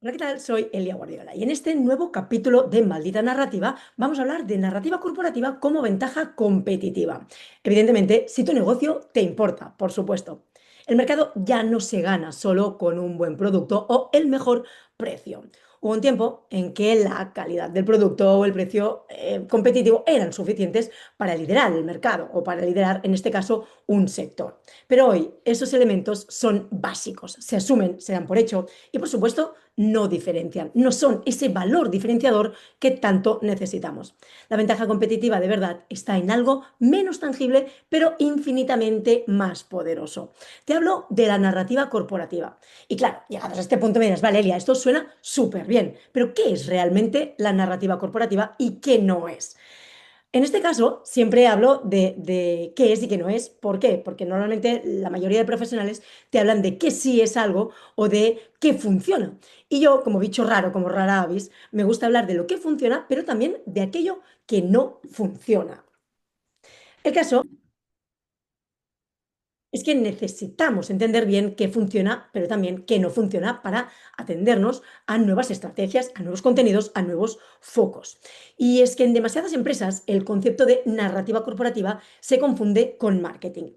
Hola, ¿qué tal? Soy Elia Guardiola y en este nuevo capítulo de Maldita Narrativa vamos a hablar de narrativa corporativa como ventaja competitiva. Evidentemente, si tu negocio te importa, por supuesto. El mercado ya no se gana solo con un buen producto o el mejor precio. Hubo un tiempo en que la calidad del producto o el precio competitivo eran suficientes para liderar el mercado o para liderar, en este caso, un sector. Pero hoy esos elementos son básicos, se asumen, se dan por hecho y, por supuesto, no diferencian, no son ese valor diferenciador que tanto necesitamos. La ventaja competitiva de verdad está en algo menos tangible, pero infinitamente más poderoso. Te hablo de la narrativa corporativa. Y claro, llegados a este punto me dirás, vale, Elia, esto suena súper bien, pero ¿qué es realmente la narrativa corporativa y qué no es? En este caso, siempre hablo de qué es y qué no es. ¿Por qué? Porque normalmente la mayoría de profesionales te hablan de qué sí es algo o de qué funciona. Y yo, como bicho raro, como rara avis, me gusta hablar de lo que funciona, pero también de aquello que no funciona. El caso es que necesitamos entender bien qué funciona, pero también qué no funciona para atendernos a nuevas estrategias, a nuevos contenidos, a nuevos focos. Y es que en demasiadas empresas el concepto de narrativa corporativa se confunde con marketing,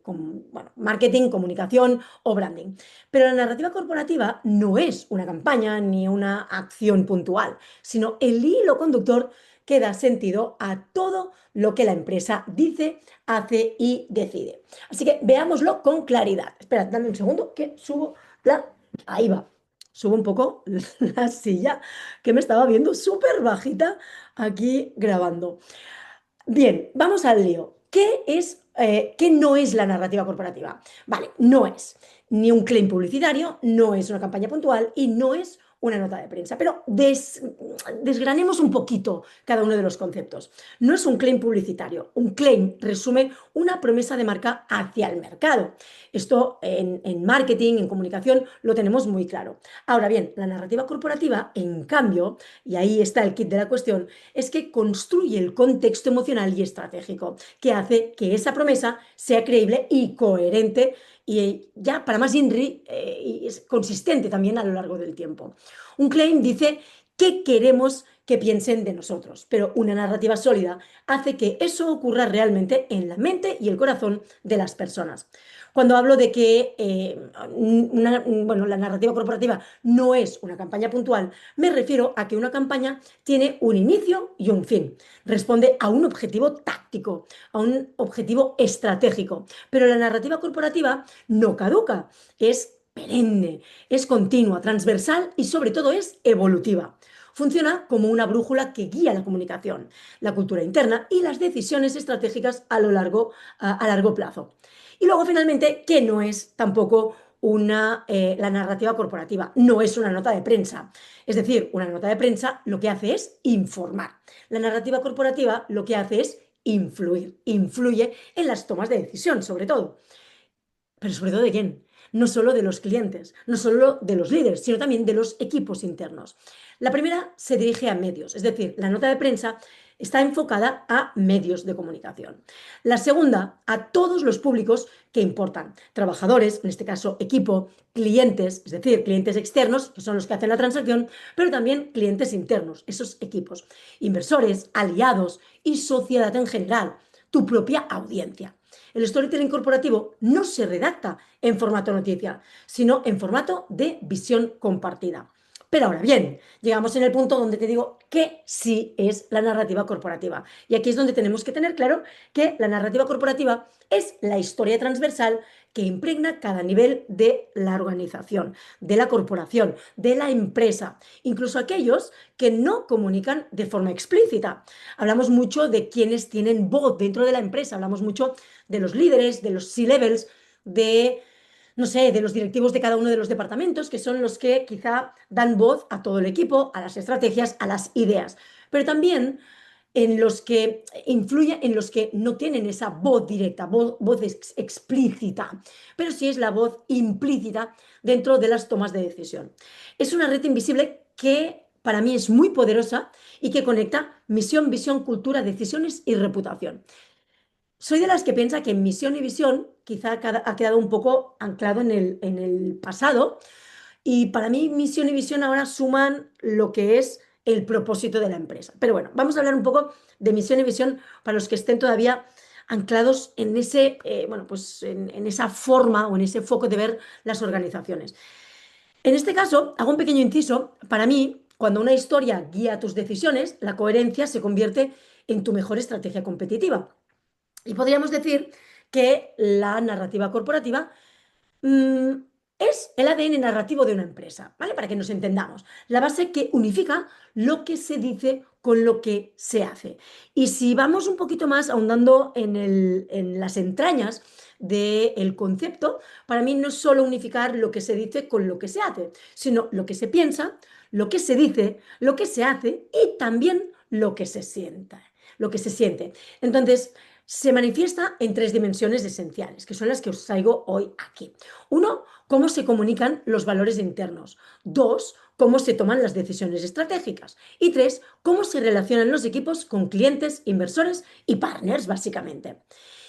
bueno, marketing, comunicación o branding. Pero la narrativa corporativa no es una campaña ni una acción puntual, sino el hilo conductor que da sentido a todo lo que la empresa dice, hace y decide. Así que veámoslo con claridad. Espera, dame un segundo que subo la... Ahí va. Subo un poco la silla que me estaba viendo súper bajita aquí grabando. Bien, vamos al lío. ¿Qué no es la narrativa corporativa? Vale, no es ni un claim publicitario, no es una campaña puntual y no es una nota de prensa. Pero desgranemos un poquito cada uno de los conceptos. No es un claim publicitario. Un claim resume una promesa de marca hacia el mercado. Esto en marketing, en comunicación, lo tenemos muy claro. Ahora bien, la narrativa corporativa, en cambio, y ahí está el kit de la cuestión, es que construye el contexto emocional y estratégico, que hace que esa promesa sea creíble y coherente y ya para más INRI y es consistente también a lo largo del tiempo. Un claim dice qué queremos que piensen de nosotros, pero una narrativa sólida hace que eso ocurra realmente en la mente y el corazón de las personas. Cuando hablo de que bueno, la narrativa corporativa no es una campaña puntual, me refiero a que una campaña tiene un inicio y un fin. Responde a un objetivo táctico, a un objetivo estratégico. Pero la narrativa corporativa no caduca, es perenne, es continua, transversal y sobre todo es evolutiva. Funciona como una brújula que guía la comunicación, la cultura interna y las decisiones estratégicas a largo plazo. Y luego, finalmente, que no es tampoco la narrativa corporativa, no es una nota de prensa. Es decir, una nota de prensa lo que hace es informar. La narrativa corporativa lo que hace es influir, influye en las tomas de decisión, sobre todo. Pero sobre todo de quién, no solo de los clientes, no solo de los líderes, sino también de los equipos internos. La primera se dirige a medios, es decir, la nota de prensa está enfocada a medios de comunicación. La segunda, a todos los públicos que importan, trabajadores, en este caso equipo, clientes, es decir, clientes externos, que son los que hacen la transacción, pero también clientes internos, esos equipos, inversores, aliados y sociedad en general, tu propia audiencia. El storytelling corporativo no se redacta en formato noticia, sino en formato de visión compartida. Pero ahora bien, llegamos en el punto donde te digo que sí es la narrativa corporativa. Y aquí es donde tenemos que tener claro que la narrativa corporativa es la historia transversal que impregna cada nivel de la organización, de la corporación, de la empresa, incluso aquellos que no comunican de forma explícita. Hablamos mucho de quienes tienen voz dentro de la empresa, hablamos mucho de los líderes, de los C-levels, de, no sé, de los directivos de cada uno de los departamentos, que son los que quizá dan voz a todo el equipo, a las estrategias, a las ideas. Pero también en los que influye en los que no tienen esa voz directa, voz explícita, pero sí es la voz implícita dentro de las tomas de decisión. Es una red invisible que para mí es muy poderosa y que conecta misión, visión, cultura, decisiones y reputación. Soy de las que piensa que misión y visión quizá ha quedado un poco anclado en el pasado Y para mí, misión y visión ahora suman lo que es el propósito de la empresa. Pero bueno, vamos a hablar un poco de misión y visión para los que estén todavía anclados en ese, bueno, pues en esa forma o en ese foco de ver las organizaciones. En este caso, hago un pequeño inciso. Para mí, cuando una historia guía tus decisiones, la coherencia se convierte en tu mejor estrategia competitiva. Y podríamos decir que la narrativa corporativa mm, es el ADN narrativo de una empresa, ¿vale? Para que nos entendamos. La base que unifica lo que se dice con lo que se hace. Y si vamos un poquito más ahondando en las entrañas del concepto, para mí no es solo unificar lo que se dice con lo que se hace, sino lo que se piensa, lo que se dice, lo que se hace y también lo que se sienta, lo que se siente. Entonces, se manifiesta en tres dimensiones esenciales, que son las que os traigo hoy aquí. Uno, cómo se comunican los valores internos. Dos, cómo se toman las decisiones estratégicas. Y tres, cómo se relacionan los equipos con clientes, inversores y partners, básicamente.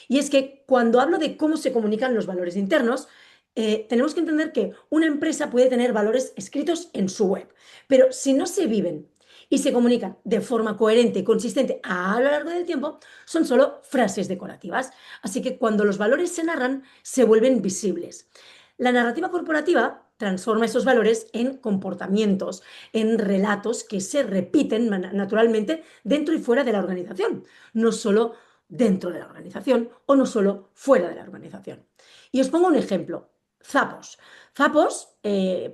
Y es que cuando hablo de cómo se comunican los valores internos, tenemos que entender que una empresa puede tener valores escritos en su web, pero si no se viven y se comunican de forma coherente y consistente a lo largo del tiempo, son solo frases decorativas. Así que cuando los valores se narran, se vuelven visibles. La narrativa corporativa transforma esos valores en comportamientos, en relatos que se repiten naturalmente dentro y fuera de la organización, no solo dentro de la organización o no solo fuera de la organización. Y os pongo un ejemplo. Zappos. Zappos,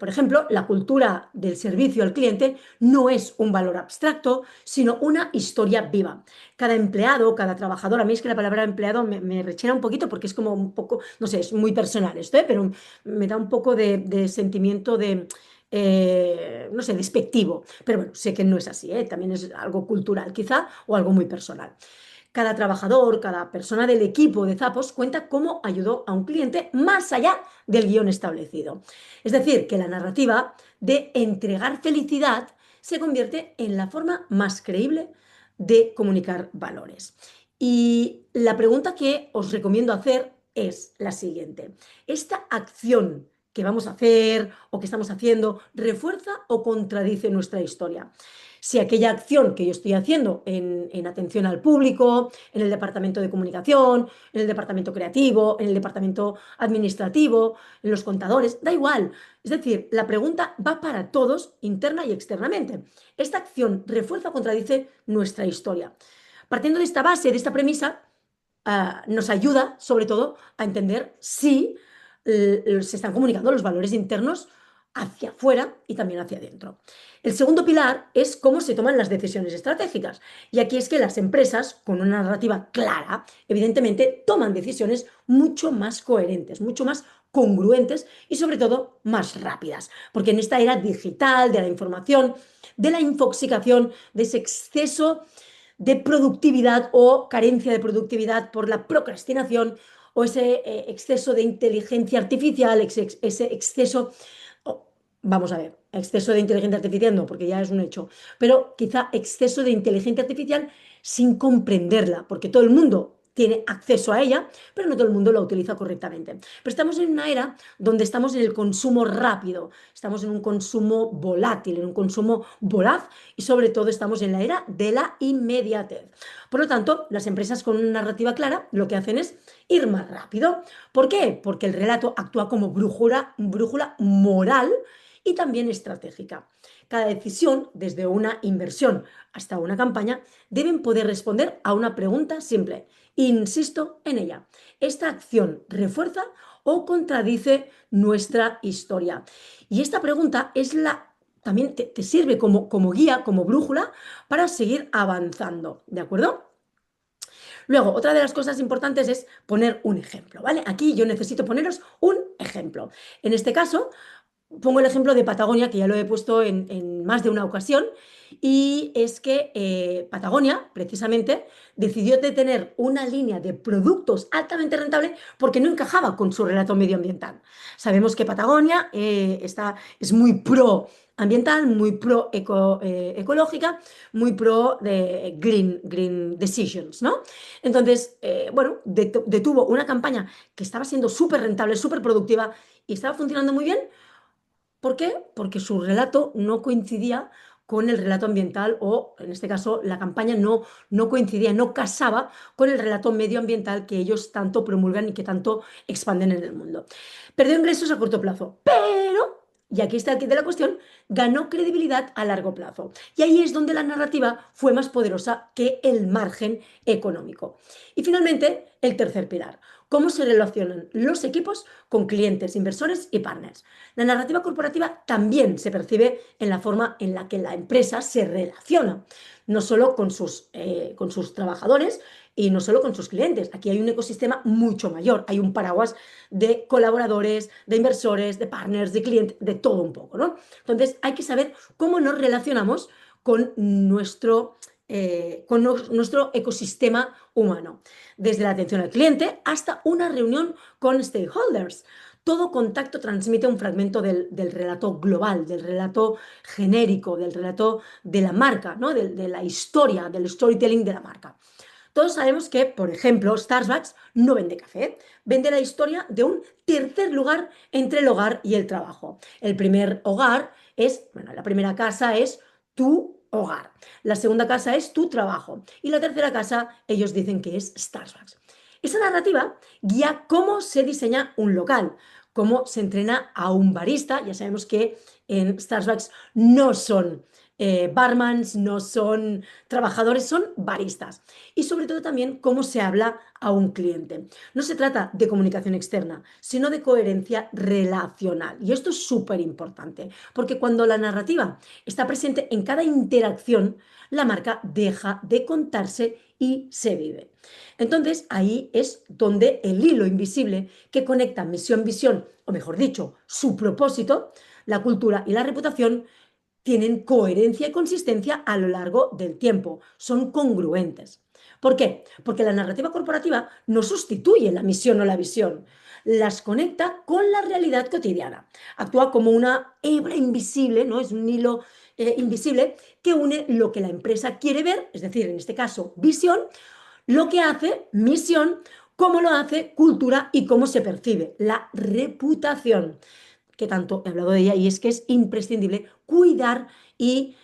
por ejemplo, la cultura del servicio al cliente no es un valor abstracto, sino una historia viva. Cada empleado, cada trabajador, a mí es que la palabra empleado me rechina un poquito porque es como un poco, no sé, es muy personal esto, pero me da un poco de sentimiento de, no sé, despectivo. Pero bueno, sé que no es así, también es algo cultural quizá o algo muy personal. Cada trabajador, cada persona del equipo de Zappos cuenta cómo ayudó a un cliente más allá del guión establecido. Es decir, que la narrativa de entregar felicidad se convierte en la forma más creíble de comunicar valores. Y la pregunta que os recomiendo hacer es la siguiente. ¿Esta acción que vamos a hacer o que estamos haciendo refuerza o contradice nuestra historia? Si aquella acción que yo estoy haciendo en atención al público, en el departamento de comunicación, en el departamento creativo, en el departamento administrativo, en los contadores, da igual. Es decir, la pregunta va para todos, interna y externamente. ¿Esta acción refuerza o contradice nuestra historia? Partiendo de esta base, de esta premisa, nos ayuda sobre todo a entender si se están comunicando los valores internos hacia afuera y también hacia adentro. El segundo pilar es cómo se toman las decisiones estratégicas. Y aquí es que las empresas, con una narrativa clara, evidentemente toman decisiones mucho más coherentes, mucho más congruentes y sobre todo más rápidas. Porque en esta era digital, de la información, de la infoxicación, de ese exceso de productividad o carencia de productividad por la procrastinación o ese exceso de inteligencia artificial, ese exceso, oh, vamos a ver, exceso de inteligencia artificial no, porque ya es un hecho, pero quizá exceso de inteligencia artificial sin comprenderla, porque todo el mundo tiene acceso a ella, pero no todo el mundo la utiliza correctamente. Pero estamos en una era donde estamos en el consumo rápido, estamos en un consumo volátil, en un consumo voraz y sobre todo estamos en la era de la inmediatez. Por lo tanto, las empresas con una narrativa clara lo que hacen es ir más rápido. ¿Por qué? Porque el relato actúa como brújula moral y también estratégica. Cada decisión, desde una inversión hasta una campaña, deben poder responder a una pregunta simple. Insisto en ella. ¿Esta acción refuerza o contradice nuestra historia? Y esta pregunta es también te sirve como guía, como brújula para seguir avanzando, ¿de acuerdo? Luego, otra de las cosas importantes es poner un ejemplo, ¿vale? Aquí yo necesito poneros un ejemplo. En este caso, pongo el ejemplo de Patagonia, que ya lo he puesto en más de una ocasión, y es que Patagonia, precisamente, decidió de tener una línea de productos altamente rentable porque no encajaba con su relato medioambiental. Sabemos que Patagonia es muy pro ambiental, muy pro ecológica, muy pro de green decisions, ¿no? Entonces, bueno, detuvo una campaña que estaba siendo súper rentable, súper productiva y estaba funcionando muy bien ¿Por qué? Porque su relato no coincidía con el relato ambiental o, en este caso, la campaña no coincidía, no casaba con el relato medioambiental que ellos tanto promulgan y que tanto expanden en el mundo. Perdió ingresos a corto plazo, pero, y aquí está el quid de la cuestión, ganó credibilidad a largo plazo. Y ahí es donde la narrativa fue más poderosa que el margen económico. Y finalmente, el tercer pilar, cómo se relacionan los equipos con clientes, inversores y partners. La narrativa corporativa también se percibe en la forma en la que la empresa se relaciona, no solo con sus trabajadores y no solo con sus clientes. Aquí hay un ecosistema mucho mayor, hay un paraguas de colaboradores, de inversores, de partners, de clientes, de todo un poco, ¿no? Entonces hay que saber cómo nos relacionamos con nuestro ecosistema humano, desde la atención al cliente hasta una reunión con stakeholders. Todo contacto transmite un fragmento del relato global, del relato genérico, del relato de la marca, ¿no? De la historia, del storytelling de la marca. Todos sabemos que, por ejemplo, Starbucks no vende café, vende la historia de un tercer lugar entre el hogar y el trabajo. El primer hogar es, bueno, la primera casa es tu hogar, la segunda casa es tu trabajo y la tercera casa ellos dicen que es Starbucks. Esa narrativa guía cómo se diseña un local, cómo se entrena a un barista. Ya sabemos que en Starbucks no son barmans, no son trabajadores, son baristas. Y sobre todo también cómo se habla a un cliente. No se trata de comunicación externa, sino de coherencia relacional. Y esto es súper importante, porque cuando la narrativa está presente en cada interacción, la marca deja de contarse y se vive. Entonces, ahí es donde el hilo invisible que conecta misión, visión, o mejor dicho, su propósito, la cultura y la reputación, tienen coherencia y consistencia a lo largo del tiempo, son congruentes. ¿Por qué? Porque la narrativa corporativa no sustituye la misión o la visión, las conecta con la realidad cotidiana. Actúa como una hebra invisible, ¿no? Es un hilo invisible que une lo que la empresa quiere ver, es decir, en este caso, visión, lo que hace misión, cómo lo hace cultura y cómo se percibe la reputación, que tanto he hablado de ella, y es que es imprescindible cuidar y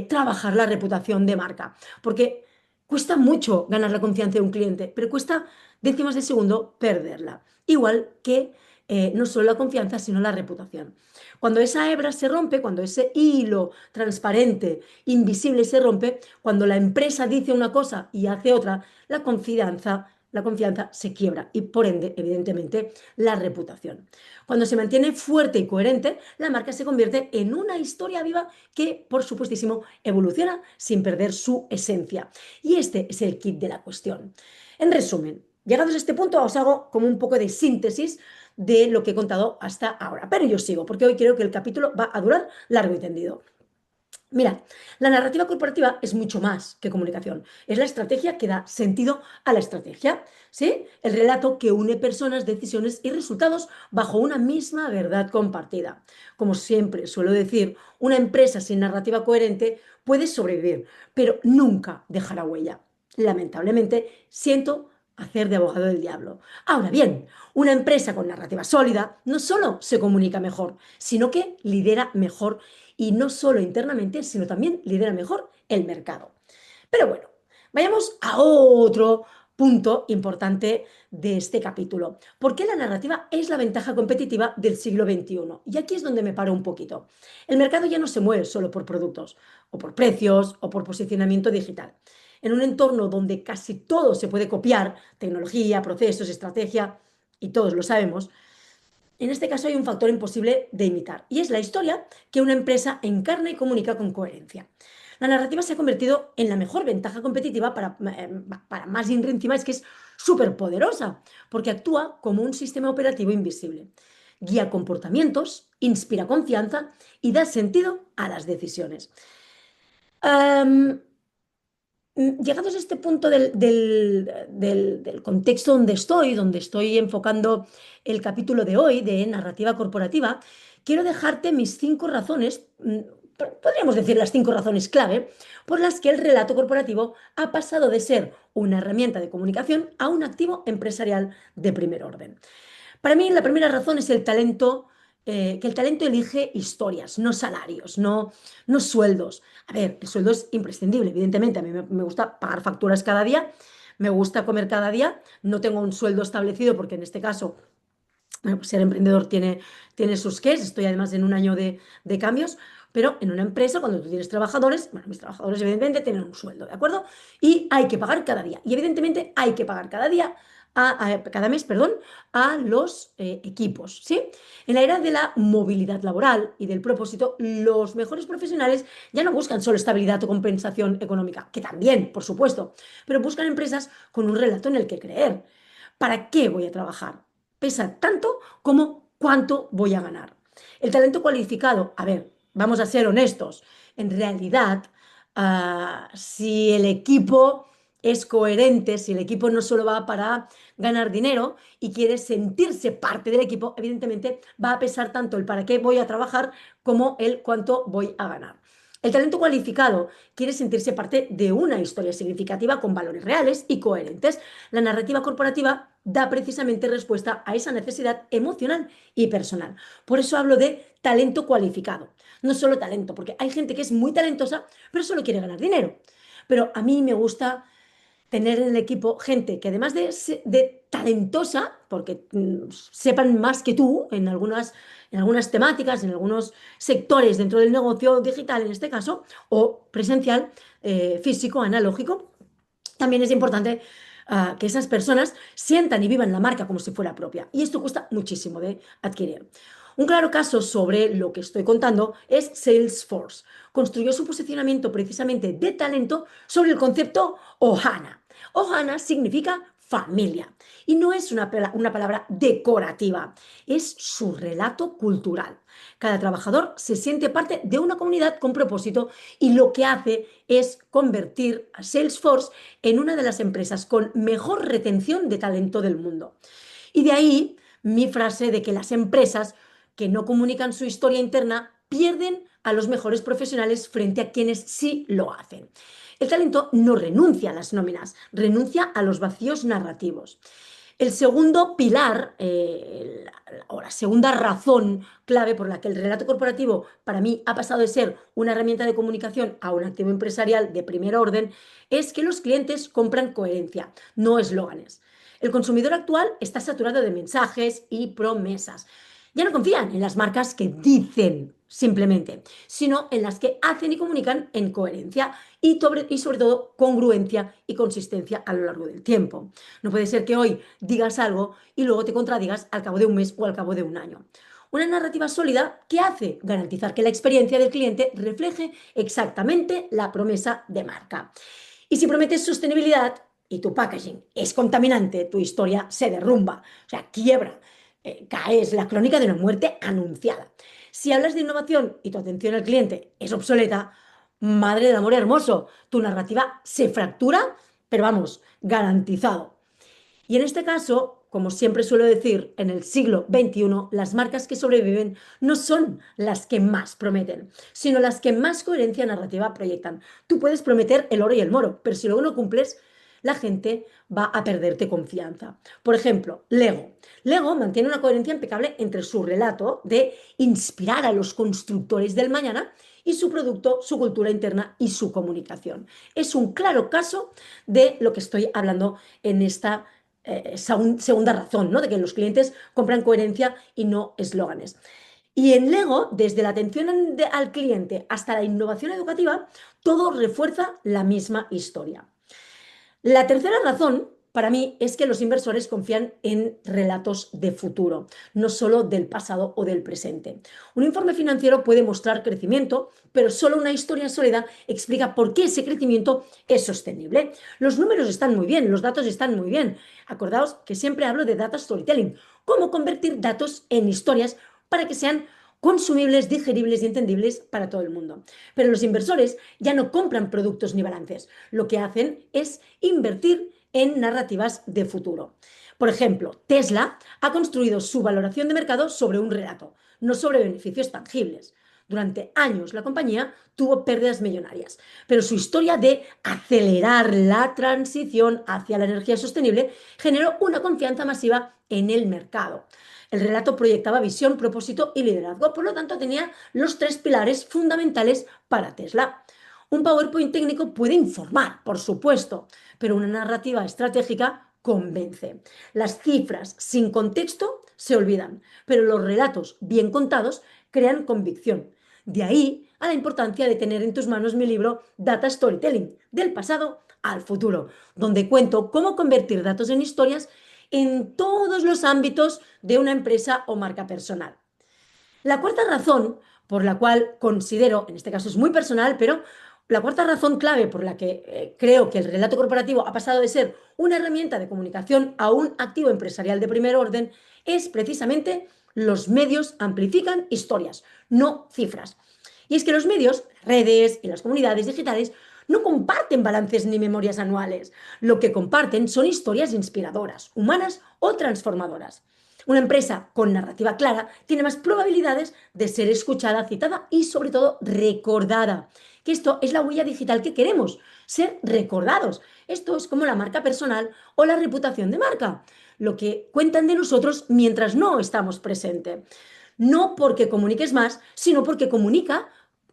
trabajar la reputación de marca, porque cuesta mucho ganar la confianza de un cliente, pero cuesta décimas de segundo perderla, igual que no solo la confianza, sino la reputación. Cuando esa hebra se rompe, cuando ese hilo transparente, invisible se rompe, cuando la empresa dice una cosa y hace otra, la confianza se quiebra y por ende, evidentemente, la reputación. Cuando se mantiene fuerte y coherente, la marca se convierte en una historia viva que, por supuestísimo, evoluciona sin perder su esencia. Y este es el kit de la cuestión. En resumen, llegados a este punto, os hago como un poco de síntesis de lo que he contado hasta ahora. Pero yo sigo, porque hoy creo que el capítulo va a durar largo y tendido. Mira, la narrativa corporativa es mucho más que comunicación. Es la estrategia que da sentido a la estrategia, ¿sí? El relato que une personas, decisiones y resultados bajo una misma verdad compartida. Como siempre suelo decir, una empresa sin narrativa coherente puede sobrevivir, pero nunca dejará huella. Lamentablemente, siento hacer de abogado del diablo. Ahora bien, una empresa con narrativa sólida no solo se comunica mejor, sino que lidera mejor y no solo internamente, sino también lidera mejor el mercado. Pero bueno, vayamos a otro punto importante de este capítulo. ¿Por qué la narrativa es la ventaja competitiva del siglo XXI? Y aquí es donde me paro un poquito. El mercado ya no se mueve solo por productos, o por precios, o por posicionamiento digital. En un entorno donde casi todo se puede copiar, tecnología, procesos, estrategia, y todos lo sabemos, en este caso hay un factor imposible de imitar y es la historia que una empresa encarna y comunica con coherencia. La narrativa se ha convertido en la mejor ventaja competitiva para más encima, es que es súper poderosa porque actúa como un sistema operativo invisible. Guía comportamientos, inspira confianza y da sentido a las decisiones. Um, Llegados a este punto del contexto donde estoy enfocando el capítulo de hoy de narrativa corporativa, quiero dejarte mis 5 razones, podríamos decir las 5 razones clave, por las que el relato corporativo ha pasado de ser una herramienta de comunicación a un activo empresarial de primer orden. Para mí, la primera razón es el talento que el talento elige historias, no salarios, no sueldos. A ver, el sueldo es imprescindible, evidentemente. A mí me gusta pagar facturas cada día, me gusta comer cada día, no tengo un sueldo establecido porque en este caso bueno, pues ser emprendedor tiene sus qués. Estoy además en un año de cambios, pero en una empresa, cuando tú tienes trabajadores, bueno, mis trabajadores evidentemente tienen un sueldo, ¿de acuerdo? Y hay que pagar cada día. Y evidentemente hay que pagar cada día, cada mes, perdón, a los equipos, ¿sí? En la era de la movilidad laboral y del propósito, los mejores profesionales ya no buscan solo estabilidad o compensación económica, que también, por supuesto, pero buscan empresas con un relato en el que creer. ¿Para qué voy a trabajar? Pesa tanto como cuánto voy a ganar. El talento cualificado, a ver, vamos a ser honestos, en realidad, si el equipo es coherente, si el equipo no solo va para ganar dinero y quiere sentirse parte del equipo, evidentemente va a pesar tanto el para qué voy a trabajar como el cuánto voy a ganar. El talento cualificado quiere sentirse parte de una historia significativa con valores reales y coherentes. La narrativa corporativa da precisamente respuesta a esa necesidad emocional y personal. Por eso hablo de talento cualificado. No solo talento, porque hay gente que es muy talentosa, pero solo quiere ganar dinero. Pero a mí me gusta tener en el equipo gente que además de talentosa, porque sepan más que tú en algunas temáticas, en algunos sectores dentro del negocio digital, en este caso, o presencial, físico, analógico, también es importante que esas personas sientan y vivan la marca como si fuera propia. Y esto cuesta muchísimo de adquirir. Un claro caso sobre lo que estoy contando es Salesforce. Construyó su posicionamiento precisamente de talento sobre el concepto Ohana. Ohana significa familia y no es una palabra decorativa, es su relato cultural. Cada trabajador se siente parte de una comunidad con propósito y lo que hace es convertir a Salesforce en una de las empresas con mejor retención de talento del mundo. Y de ahí mi frase de que las empresas que no comunican su historia interna pierden a los mejores profesionales frente a quienes sí lo hacen. El talento no renuncia a las nóminas, renuncia a los vacíos narrativos. El segundo pilar, o la segunda razón clave por la que el relato corporativo para mí ha pasado de ser una herramienta de comunicación a un activo empresarial de primer orden, es que los clientes compran coherencia, no eslóganes. El consumidor actual está saturado de mensajes y promesas. Ya no confían en las marcas que dicen simplemente, sino en las que hacen y comunican en coherencia y sobre todo congruencia y consistencia a lo largo del tiempo. No puede ser que hoy digas algo y luego te contradigas al cabo de un mes o al cabo de un año. Una narrativa sólida, ¿qué hace? Garantizar que la experiencia del cliente refleje exactamente la promesa de marca. Y si prometes sostenibilidad y tu packaging es contaminante, tu historia se derrumba, o sea, quiebra, cae, es la crónica de una muerte anunciada. Si hablas de innovación y tu atención al cliente es obsoleta, madre del amor hermoso, tu narrativa se fractura, pero vamos, garantizado. Y en este caso, como siempre suelo decir, en el siglo XXI, las marcas que sobreviven no son las que más prometen, sino las que más coherencia narrativa proyectan. Tú puedes prometer el oro y el moro, pero si luego no cumples, la gente va a perderte confianza. Por ejemplo, Lego. Lego mantiene una coherencia impecable entre su relato de inspirar a los constructores del mañana y su producto, su cultura interna y su comunicación. Es un claro caso de lo que estoy hablando en esta segunda razón, ¿no? De que los clientes compran coherencia y no eslóganes. Y en Lego, desde la atención al cliente hasta la innovación educativa, todo refuerza la misma historia. La tercera razón para mí es que los inversores confían en relatos de futuro, no solo del pasado o del presente. Un informe financiero puede mostrar crecimiento, pero solo una historia sólida explica por qué ese crecimiento es sostenible. Los números están muy bien, los datos están muy bien. Acordaos que siempre hablo de data storytelling, cómo convertir datos en historias para que sean consumibles, digeribles y entendibles para todo el mundo. Pero los inversores ya no compran productos ni balances. Lo que hacen es invertir en narrativas de futuro. Por ejemplo, Tesla ha construido su valoración de mercado sobre un relato, no sobre beneficios tangibles. Durante años la compañía tuvo pérdidas millonarias, pero su historia de acelerar la transición hacia la energía sostenible generó una confianza masiva en el mercado. El relato proyectaba visión, propósito y liderazgo, por lo tanto tenía los tres pilares fundamentales para Tesla. Un PowerPoint técnico puede informar, por supuesto, pero una narrativa estratégica convence. Las cifras sin contexto se olvidan, pero los relatos bien contados crean convicción. De ahí a la importancia de tener en tus manos mi libro Data Storytelling, del pasado al futuro, donde cuento cómo convertir datos en historias en todos los ámbitos de una empresa o marca personal. La cuarta razón por la cual considero, en este caso es muy personal, pero la cuarta razón clave por la que creo que el relato corporativo ha pasado de ser una herramienta de comunicación a un activo empresarial de primer orden es precisamente los medios amplifican historias, no cifras. Y es que los medios, redes y las comunidades digitales no comparten balances ni memorias anuales. Lo que comparten son historias inspiradoras, humanas o transformadoras. Una empresa con narrativa clara tiene más probabilidades de ser escuchada, citada y sobre todo recordada. Que esto es la huella digital que queremos, ser recordados. Esto es como la marca personal o la reputación de marca, lo que cuentan de nosotros mientras no estamos presentes. No porque comuniques más, sino porque comunica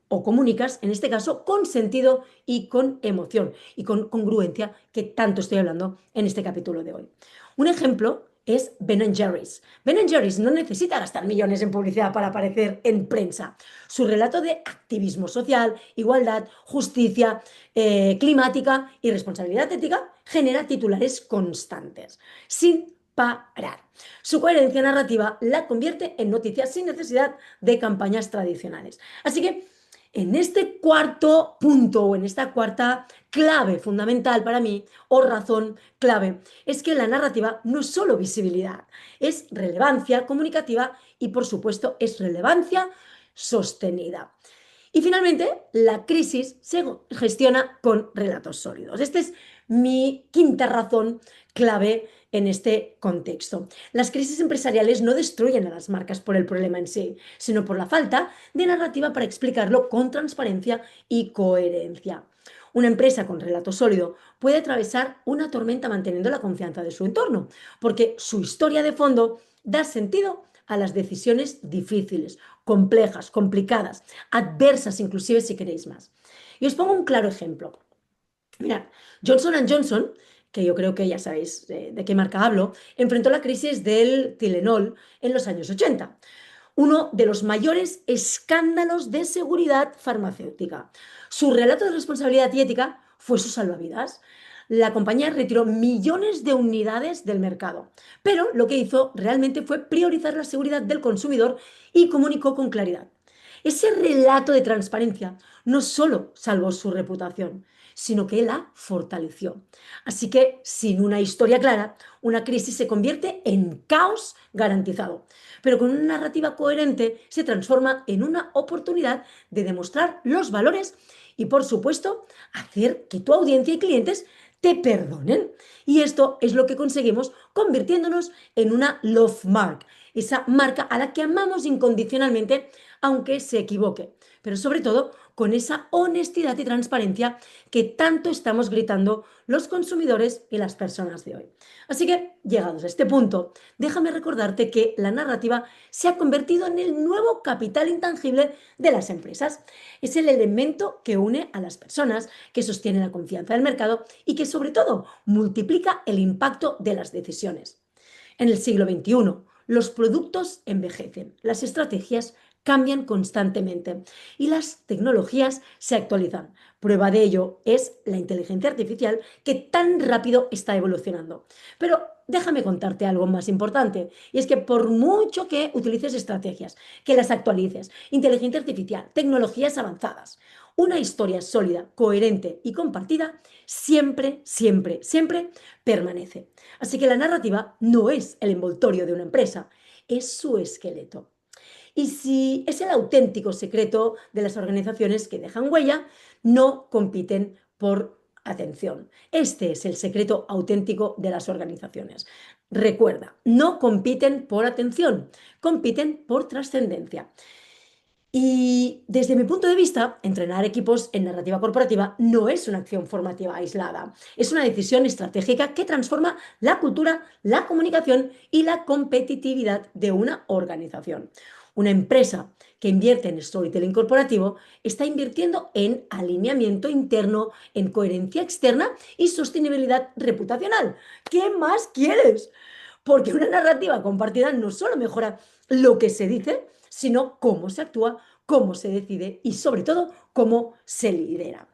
o comunicas, en este caso, con sentido y con emoción y con congruencia, que tanto estoy hablando en este capítulo de hoy. Un ejemplo es Ben Jerry's. Ben Jerry's no necesita gastar millones en publicidad para aparecer en prensa. Su relato de activismo social, igualdad, justicia climática y responsabilidad ética genera titulares constantes, sin parar. Su coherencia narrativa la convierte en noticias sin necesidad de campañas tradicionales. Así que en este cuarto punto o en esta cuarta clave fundamental para mí o razón clave es que la narrativa no es solo visibilidad, es relevancia comunicativa y por supuesto es relevancia sostenida. Y finalmente, la crisis se gestiona con relatos sólidos. Esta es mi quinta razón clave en este contexto. Las crisis empresariales no destruyen a las marcas por el problema en sí, sino por la falta de narrativa para explicarlo con transparencia y coherencia. Una empresa con relato sólido puede atravesar una tormenta manteniendo la confianza de su entorno, porque su historia de fondo da sentido a las decisiones difíciles, complejas, complicadas, adversas inclusive si queréis más. Y os pongo un claro ejemplo. Mirad, Johnson Johnson, que yo creo que ya sabéis de qué marca hablo, enfrentó la crisis del Tylenol en los años 80, uno de los mayores escándalos de seguridad farmacéutica. Su relato de responsabilidad y ética fue su salvavidas. La compañía retiró millones de unidades del mercado, pero lo que hizo realmente fue priorizar la seguridad del consumidor y comunicó con claridad. Ese relato de transparencia no solo salvó su reputación, sino que la fortaleció. Así que sin una historia clara, una crisis se convierte en caos garantizado, pero con una narrativa coherente se transforma en una oportunidad de demostrar los valores y, por supuesto, hacer que tu audiencia y clientes te perdonen. Y esto es lo que conseguimos convirtiéndonos en una love mark, esa marca a la que amamos incondicionalmente, aunque se equivoque, pero sobre todo con esa honestidad y transparencia que tanto estamos gritando los consumidores y las personas de hoy. Así que, llegados a este punto, déjame recordarte que la narrativa se ha convertido en el nuevo capital intangible de las empresas. Es el elemento que une a las personas, que sostiene la confianza del mercado y que sobre todo multiplica el impacto de las decisiones. En el siglo XXI, los productos envejecen, las estrategias cambian constantemente y las tecnologías se actualizan. Prueba de ello es la inteligencia artificial que tan rápido está evolucionando. Pero déjame contarte algo más importante, y es que por mucho que utilices estrategias, que las actualices, inteligencia artificial, tecnologías avanzadas, una historia sólida, coherente y compartida siempre, siempre, siempre permanece. Así que la narrativa no es el envoltorio de una empresa, es su esqueleto. Y si es el auténtico secreto de las organizaciones que dejan huella, no compiten por atención. Este es el secreto auténtico de las organizaciones. Recuerda, no compiten por atención, compiten por trascendencia. Y Desde mi punto de vista, entrenar equipos en narrativa corporativa no es una acción formativa aislada, es una decisión estratégica que transforma la cultura, la comunicación y la competitividad de una organización. Una empresa que invierte en storytelling corporativo está invirtiendo en alineamiento interno, en coherencia externa y sostenibilidad reputacional. ¿Qué más quieres? Porque una narrativa compartida no solo mejora lo que se dice, sino cómo se actúa, cómo se decide y sobre todo cómo se lidera.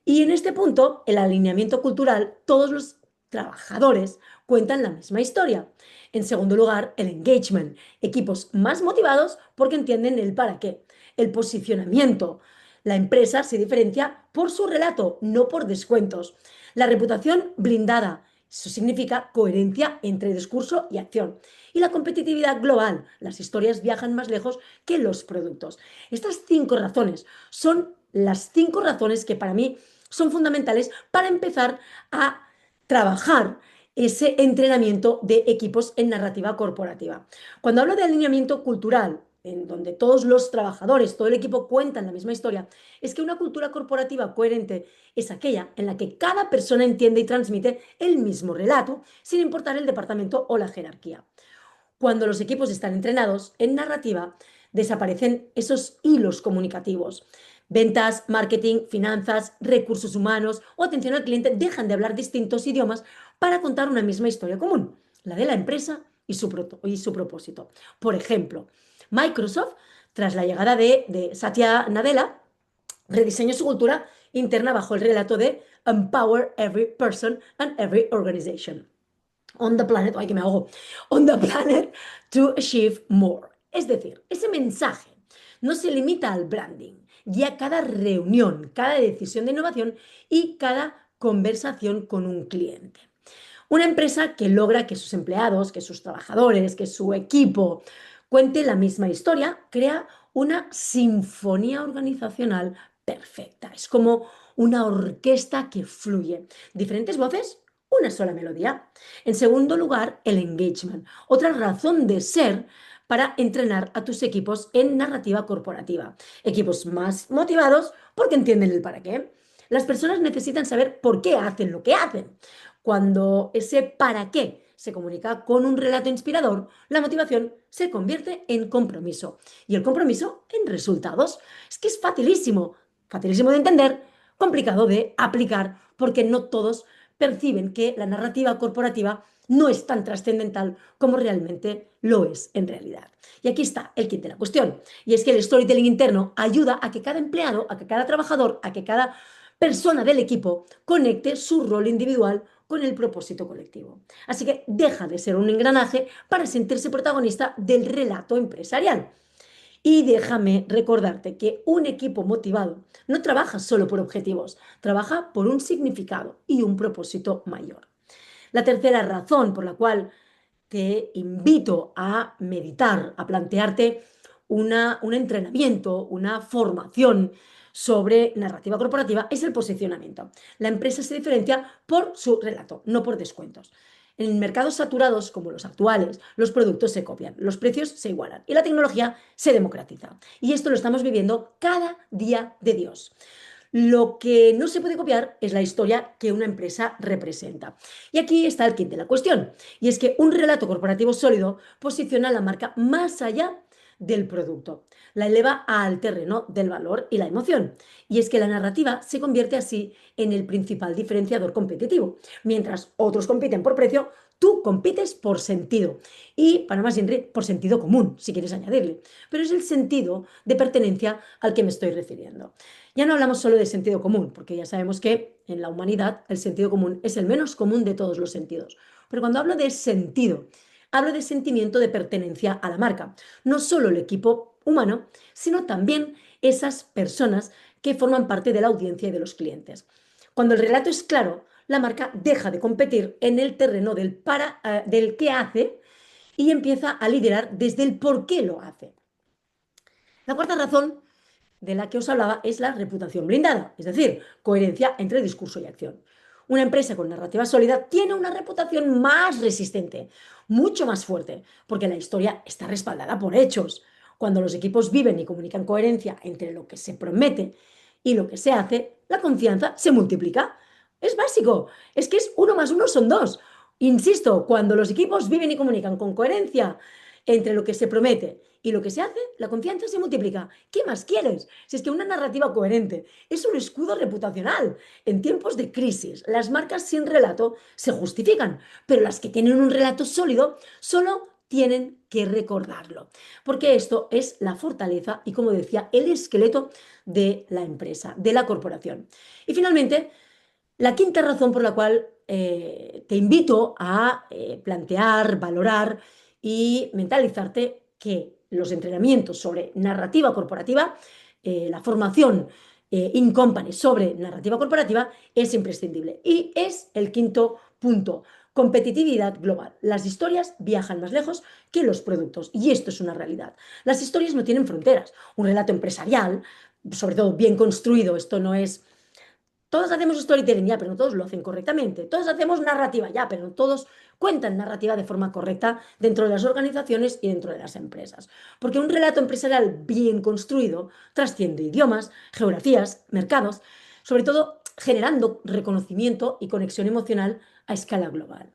Y en este punto, el alineamiento cultural, todos los trabajadores cuentan la misma historia. En segundo lugar, el engagement, equipos más motivados porque entienden el para qué, el posicionamiento. La empresa se diferencia por su relato, no por descuentos. La reputación blindada, eso significa coherencia entre discurso y acción. Y la competitividad global, las historias viajan más lejos que los productos. Estas 5 razones son las 5 razones que para mí son fundamentales para empezar a trabajar ese entrenamiento de equipos en narrativa corporativa. Cuando hablo de alineamiento cultural, en donde todos los trabajadores, todo el equipo cuentan la misma historia, es que una cultura corporativa coherente es aquella en la que cada persona entiende y transmite el mismo relato, sin importar el departamento o la jerarquía. Cuando los equipos están entrenados en narrativa, desaparecen esos hilos comunicativos. Ventas, marketing, finanzas, recursos humanos o atención al cliente dejan de hablar distintos idiomas para contar una misma historia común, la de la empresa y su propósito. Por ejemplo, Microsoft, tras la llegada de Satya Nadella, rediseñó su cultura interna bajo el relato de Empower Every Person and Every Organization on the planet, ay que me ahogo, on the planet to achieve more. Es decir, ese mensaje no se limita al branding, y a cada reunión, cada decisión de innovación y cada conversación con un cliente. Una empresa que logra que sus empleados, que sus trabajadores, que su equipo cuente la misma historia, crea una sinfonía organizacional perfecta. Es como una orquesta que fluye. Diferentes voces, una sola melodía. En segundo lugar, el engagement, otra razón de ser para entrenar a tus equipos en narrativa corporativa. Equipos más motivados porque entienden el para qué. Las personas necesitan saber por qué hacen lo que hacen. Cuando ese para qué se comunica con un relato inspirador, la motivación se convierte en compromiso y el compromiso en resultados. Es que es facilísimo, facilísimo de entender, complicado de aplicar, porque no todos perciben que la narrativa corporativa no es tan trascendental como realmente lo es en realidad. Y aquí está el kit de la cuestión. Y es que el storytelling interno ayuda a que cada empleado, a que cada trabajador, a que cada persona del equipo conecte su rol individual con el propósito colectivo. Así que deja de ser un engranaje para sentirse protagonista del relato empresarial. Y déjame recordarte que un equipo motivado no trabaja solo por objetivos, trabaja por un significado y un propósito mayor. La tercera razón por la cual te invito a meditar, a plantearte un entrenamiento, una formación sobre narrativa corporativa, es el posicionamiento. La empresa se diferencia por su relato, no por descuentos. En mercados saturados como los actuales, los productos se copian, los precios se igualan y la tecnología se democratiza. Y esto lo estamos viviendo cada día de Dios. Lo que no se puede copiar es la historia que una empresa representa. Y aquí está el kit de la cuestión. Y es que un relato corporativo sólido posiciona a la marca más allá del producto. La eleva al terreno del valor y la emoción. Y es que la narrativa se convierte así en el principal diferenciador competitivo. Mientras otros compiten por precio, tú compites por sentido. Y, para más Inri, por sentido común, si quieres añadirle. Pero es el sentido de pertenencia al que me estoy refiriendo. Ya no hablamos solo de sentido común, porque ya sabemos que en la humanidad el sentido común es el menos común de todos los sentidos. Pero cuando hablo de sentido, hablo de sentimiento de pertenencia a la marca. No solo el equipo humano, sino también esas personas que forman parte de la audiencia y de los clientes. Cuando el relato es claro, la marca deja de competir en el terreno del qué hace y empieza a liderar desde el por qué lo hace. La cuarta razón de la que os hablaba es la reputación blindada, es decir, coherencia entre discurso y acción. Una empresa con narrativa sólida tiene una reputación más resistente, mucho más fuerte, porque la historia está respaldada por hechos. Cuando los equipos viven y comunican coherencia entre lo que se promete y lo que se hace, la confianza se multiplica. Es básico, es que es uno más uno son dos. Insisto, cuando los equipos viven y comunican con coherencia entre lo que se promete y lo que se hace, la confianza se multiplica. ¿Qué más quieres? Si es que una narrativa coherente es un escudo reputacional. En tiempos de crisis, las marcas sin relato se justifican, pero las que tienen un relato sólido solo tienen que recordarlo, porque esto es la fortaleza y, como decía, el esqueleto de la empresa, de la corporación. Y finalmente, la quinta razón por la cual te invito a plantear, valorar y mentalizarte que los entrenamientos sobre narrativa corporativa, la formación in company sobre narrativa corporativa es imprescindible. Y es el quinto punto. Competitividad global. Las historias viajan más lejos que los productos y esto es una realidad. Las historias no tienen fronteras. Un relato empresarial, sobre todo bien construido, esto no es todos hacemos storytelling, ya, pero no todos lo hacen correctamente. Todos hacemos narrativa, ya, pero no todos cuentan narrativa de forma correcta dentro de las organizaciones y dentro de las empresas. Porque un relato empresarial bien construido trasciende idiomas, geografías, mercados, sobre todo generando reconocimiento y conexión emocional a escala global.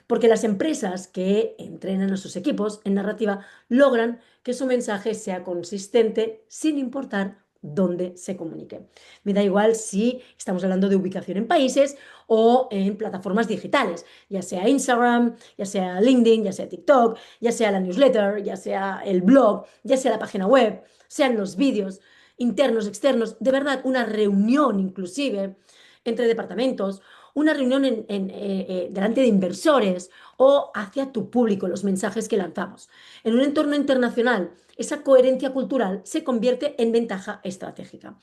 Porque las empresas que entrenan a sus equipos en narrativa logran que su mensaje sea consistente sin importar dónde se comunique. Me da igual si estamos hablando de ubicación en países o en plataformas digitales, ya sea Instagram, ya sea LinkedIn, ya sea TikTok, ya sea la newsletter, ya sea el blog, ya sea la página web, sean los vídeos internos, externos, de verdad, una reunión inclusive entre departamentos, una reunión delante de inversores o hacia tu público, los mensajes que lanzamos. En un entorno internacional, esa coherencia cultural se convierte en ventaja estratégica.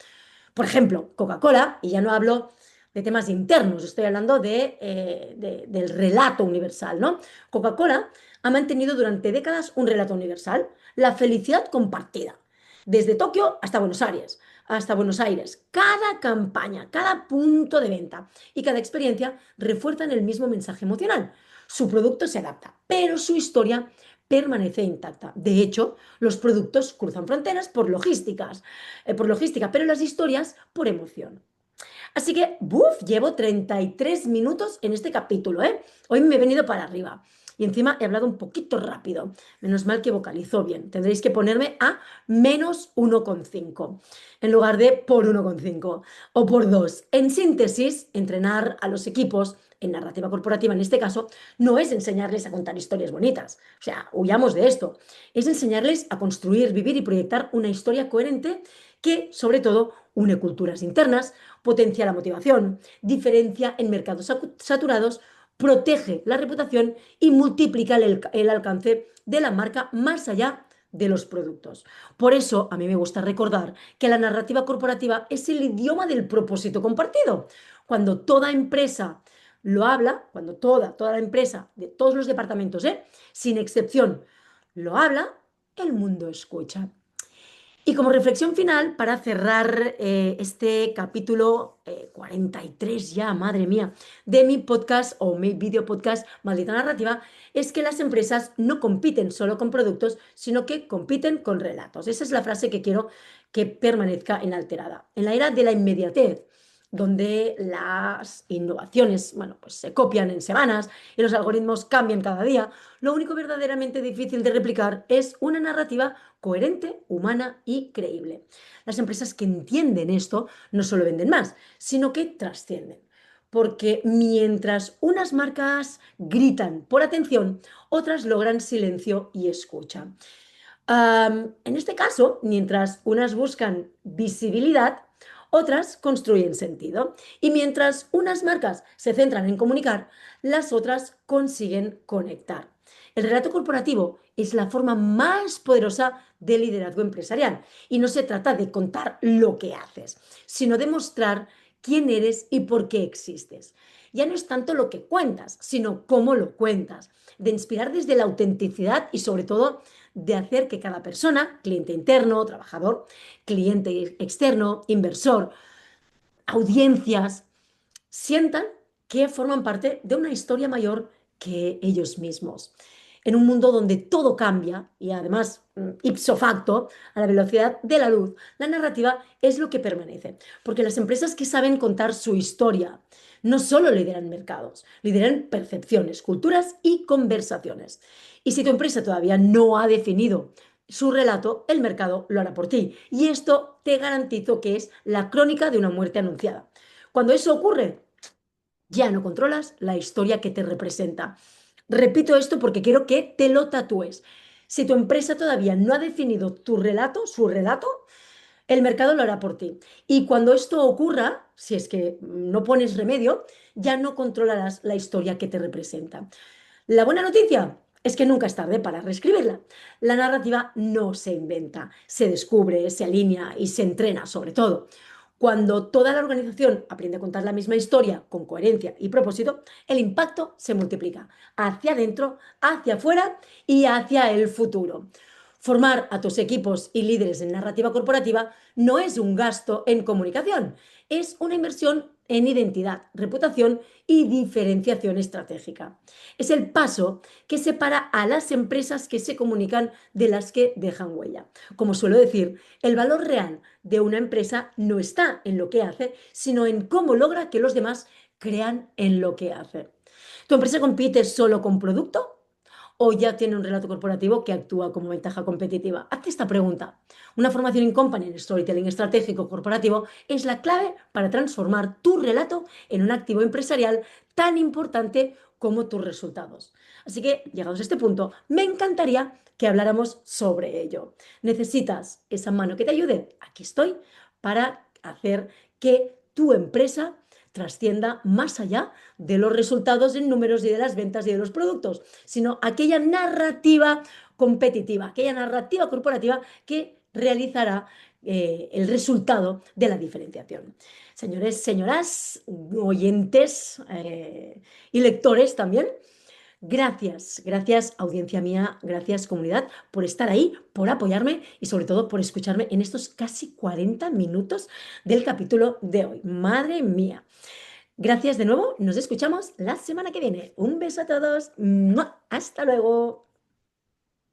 Por ejemplo, Coca-Cola, y ya no hablo de temas internos, estoy hablando del relato universal, ¿no? Coca-Cola ha mantenido durante décadas un relato universal, la felicidad compartida, desde Tokio hasta Buenos Aires. Hasta Buenos Aires. Cada campaña, cada punto de venta y cada experiencia refuerzan el mismo mensaje emocional. Su producto se adapta, pero su historia permanece intacta. De hecho, los productos cruzan fronteras por logística, pero las historias por emoción. Así que, ¡buf! Llevo 33 minutos en este capítulo, ¿eh? Hoy me he venido para arriba. Y encima he hablado un poquito rápido. Menos mal que vocalizo bien. Tendréis que ponerme a -1,5 en lugar de por 1,5 o por 2. En síntesis, entrenar a los equipos en narrativa corporativa, en este caso, no es enseñarles a contar historias bonitas. O sea, huyamos de esto. Es enseñarles a construir, vivir y proyectar una historia coherente que, sobre todo, une culturas internas, potencia la motivación, diferencia en mercados saturados, protege la reputación y multiplica el alcance de la marca más allá de los productos. Por eso a mí me gusta recordar que la narrativa corporativa es el idioma del propósito compartido. Cuando toda empresa lo habla, cuando toda la empresa, de todos los departamentos, sin excepción, lo habla, el mundo escucha. Y como reflexión final, para cerrar este capítulo 43 ya, madre mía, de mi podcast o mi video podcast Maldita Narrativa, es que las empresas no compiten solo con productos, sino que compiten con relatos. Esa es la frase que quiero que permanezca inalterada. En la era de la inmediatez, donde las innovaciones, bueno, pues se copian en semanas y los algoritmos cambian cada día, lo único verdaderamente difícil de replicar es una narrativa coherente, humana y creíble. Las empresas que entienden esto no solo venden más, sino que trascienden. Porque mientras unas marcas gritan por atención, otras logran silencio y escucha. En este caso, mientras unas buscan visibilidad, otras construyen sentido. Y mientras unas marcas se centran en comunicar, las otras consiguen conectar. El relato corporativo es la forma más poderosa de liderazgo empresarial y no se trata de contar lo que haces, sino de mostrar quién eres y por qué existes. Ya no es tanto lo que cuentas, sino cómo lo cuentas, de inspirar desde la autenticidad y sobre todo de hacer que cada persona, cliente interno, trabajador, cliente externo, inversor, audiencias, sientan que forman parte de una historia mayor que ellos mismos. En un mundo donde todo cambia y además ipso facto, a la velocidad de la luz, la narrativa es lo que permanece. Porque las empresas que saben contar su historia no solo lideran mercados, lideran percepciones, culturas y conversaciones. Y si tu empresa todavía no ha definido su relato, el mercado lo hará por ti. Y esto te garantizo que es la crónica de una muerte anunciada. Cuando eso ocurre, ya no controlas la historia que te representa. Repito esto porque quiero que te lo tatúes. Si tu empresa todavía no ha definido tu relato, su relato, el mercado lo hará por ti. Y cuando esto ocurra, si es que no pones remedio, ya no controlarás la historia que te representa. La buena noticia es que nunca es tarde para reescribirla. La narrativa no se inventa, se descubre, se alinea y se entrena, sobre todo. Cuando toda la organización aprende a contar la misma historia con coherencia y propósito, el impacto se multiplica hacia adentro, hacia afuera y hacia el futuro. Formar a tus equipos y líderes en narrativa corporativa no es un gasto en comunicación, es una inversión en identidad, reputación y diferenciación estratégica. Es el paso que separa a las empresas que se comunican de las que dejan huella. Como suelo decir, el valor real de una empresa no está en lo que hace, sino en cómo logra que los demás crean en lo que hace. ¿Tu empresa compite solo con producto o ya tiene un relato corporativo que actúa como ventaja competitiva? Hazte esta pregunta. Una formación in company en storytelling estratégico corporativo es la clave para transformar tu relato en un activo empresarial tan importante como tus resultados. Así que, llegados a este punto, me encantaría que habláramos sobre ello. ¿Necesitas esa mano que te ayude? Aquí estoy para hacer que tu empresa trascienda más allá de los resultados en números y de las ventas y de los productos, sino aquella narrativa competitiva, aquella narrativa corporativa que realizará el resultado de la diferenciación. Señores, señoras, oyentes y lectores también, gracias, gracias audiencia mía, gracias comunidad por estar ahí, por apoyarme y sobre todo por escucharme en estos casi 40 minutos del capítulo de hoy. Madre mía. Gracias de nuevo, nos escuchamos la semana que viene. Un beso a todos. ¡Mua! Hasta luego.